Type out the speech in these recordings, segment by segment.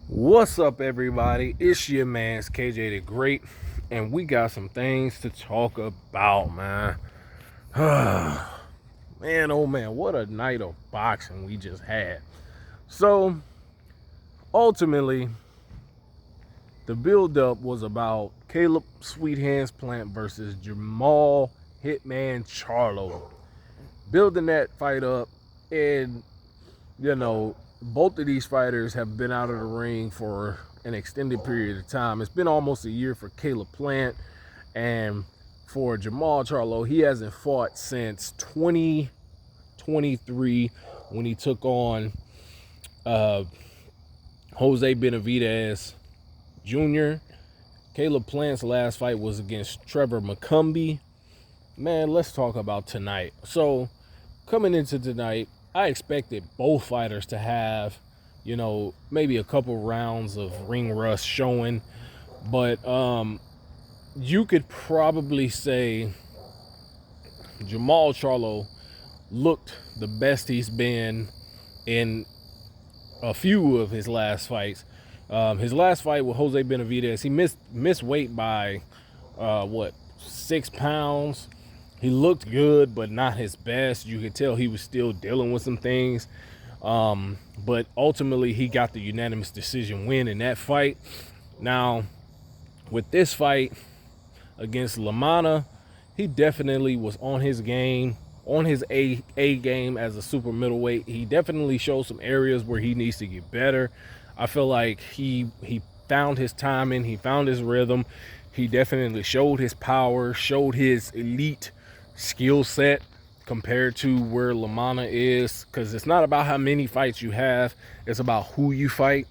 What's up, everybody? It's your man's KJ the Great, and we got some things to talk about, man. Man, oh man, what a night of boxing we just had. So, ultimately, the build-up was about Caleb Sweet Hands Plant versus Jermall Hitman Charlo. Building that fight up, and both of these fighters have been out of the ring for an extended period of time. It's been almost a year for Caleb Plant, and for Jermall Charlo, he hasn't fought since 2023 when he took on Jose Benavidez Jr. Caleb Plant's last fight was against Trevor McCumbee. Man, let's talk about tonight. So, coming into tonight, I expected both fighters to have, maybe a couple rounds of ring rust showing, but you could probably say Jermall Charlo looked the best he's been in a few of his last fights. His last fight with Jose Benavidez, he missed weight by 6 pounds. He looked good, but not his best. You could tell he was still dealing with some things. But ultimately, he got the unanimous decision win in that fight. Now, with this fight against Lamana, he definitely was on his game, on his A game as a super middleweight. He definitely showed some areas where he needs to get better. I feel like he found his timing, he found his rhythm. He definitely showed his power, showed his elite skill set compared to where Lamana is, because it's not about how many fights you have, it's about who you fight,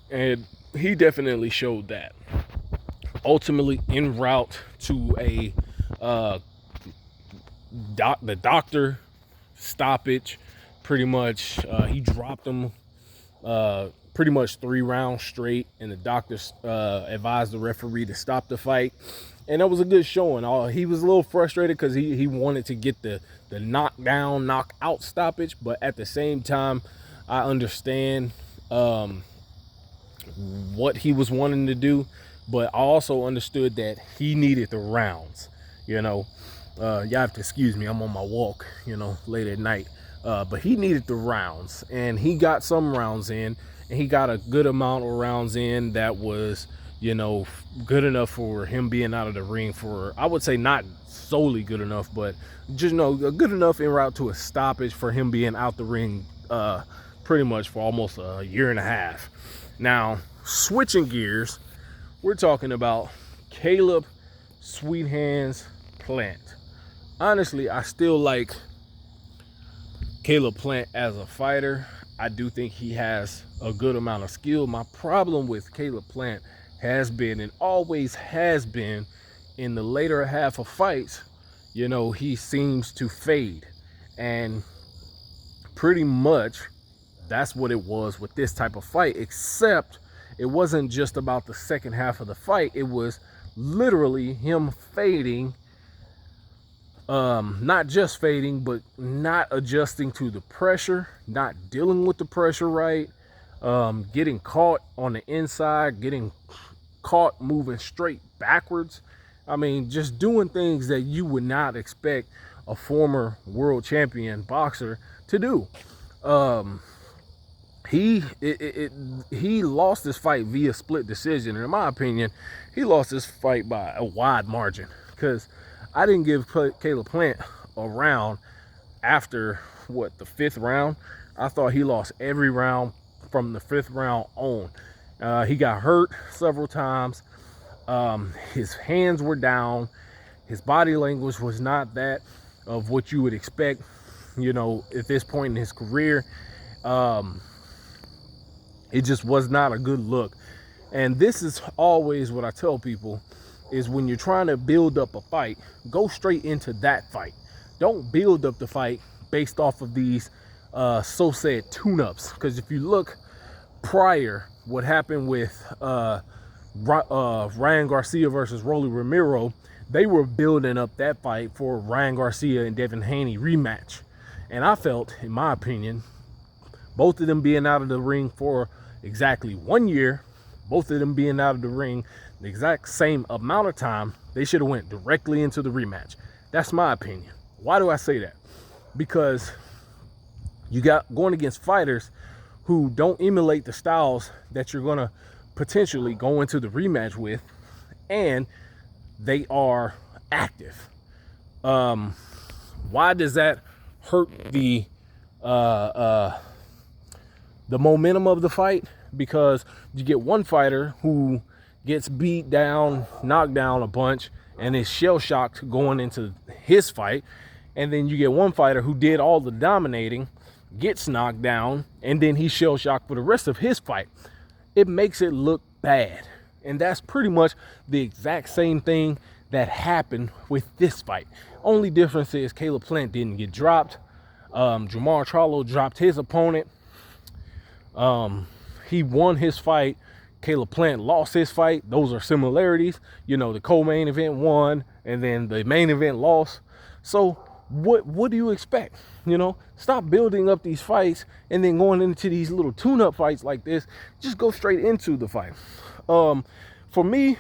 and he definitely showed that. Ultimately, en route to the doctor stoppage, pretty much he dropped him pretty much 3 rounds straight, and the doctor advised the referee to stop the fight. And that was a good showing. He was a little frustrated because he wanted to get the knockdown, knockout stoppage, but at the same time, I understand what he was wanting to do, but I also understood that he needed the rounds. Y'all have to excuse me, I'm on my walk, late at night. But he needed the rounds, and he got some rounds in, and he got a good amount of rounds in that was, good enough for him being out of the ring for, I would say not solely good enough, but just, good enough en route to a stoppage for him being out the ring pretty much for almost a year and a half. Now, switching gears, we're talking about Caleb Sweet Hands Plant. Honestly, I still like Caleb Plant as a fighter. I do think he has a good amount of skill. My problem with Caleb Plant has been, and always has been, in the later half of fights, he seems to fade. And pretty much that's what it was with this type of fight, except it wasn't just about the second half of the fight. It was literally him fading, not just fading, but not adjusting to the pressure, not dealing with the pressure right, getting caught on the inside, getting caught moving straight backwards. I mean, just doing things that you would not expect a former world champion boxer to do. He lost this fight via split decision, and in my opinion, he lost this fight by a wide margin, because I didn't give Caleb Plant a round after the 5th round. I thought he lost every round from the 5th round on. He got hurt several times. His hands were down. His body language was not that of what you would expect, at this point in his career. It just was not a good look. And this is always what I tell people, is when you're trying to build up a fight, go straight into that fight. Don't build up the fight based off of these so-said tune-ups. Because if you look prior, what happened with Ryan Garcia versus Rolly Romero, they were building up that fight for Ryan Garcia and Devin Haney rematch. And I felt, in my opinion, both of them being out of the ring for exactly 1 year, both of them being out of the ring the exact same amount of time, they should have went directly into the rematch. That's my opinion. Why do I say that? Because you got going against fighters who don't emulate the styles that you're going to potentially go into the rematch with, and they are active. Why does that hurt the momentum of the fight? Because you get one fighter who gets beat down, knocked down a bunch, and is shell-shocked going into his fight. And then you get one fighter who did all the dominating, gets knocked down, and then he's shell-shocked for the rest of his fight. It makes it look bad. And that's pretty much the exact same thing that happened with this fight. Only difference is Caleb Plant didn't get dropped. Jermall Charlo dropped his opponent. He won his fight. Caleb Plant lost his fight. Those are similarities. You know, the co-main event won, and then the main event lost. So what do you expect? You know, stop building up these fights and then going into these little tune-up fights like this. Just go straight into the fight. For me,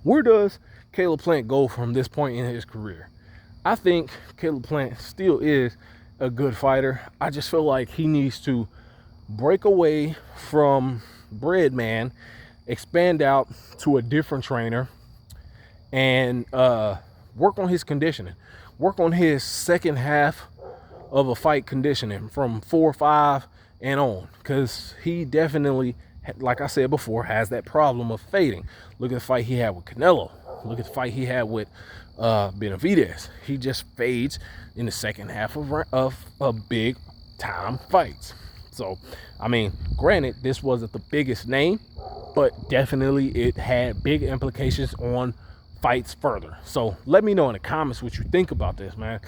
where does Caleb Plant go from this point in his career? I think Caleb Plant still is a good fighter. I just feel like he needs to break away from Breadman, expand out to a different trainer, and work on his conditioning. Work on his second half of a fight conditioning from 4-5 and on, because he definitely, like I said before, has that problem of fading. Look at the fight he had with Canelo. Look at the fight he had with Benavidez. He just fades in the second half of big time fights. So, I mean, granted, this wasn't the biggest name, but definitely it had big implications on fights further. So let me know in the comments what you think about this, man.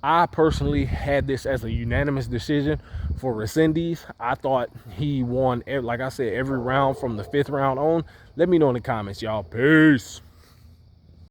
I personally had this as a unanimous decision for Resendiz. I thought he won, like I said, every round from the 5th round on. Let me know in the comments, y'all. Peace.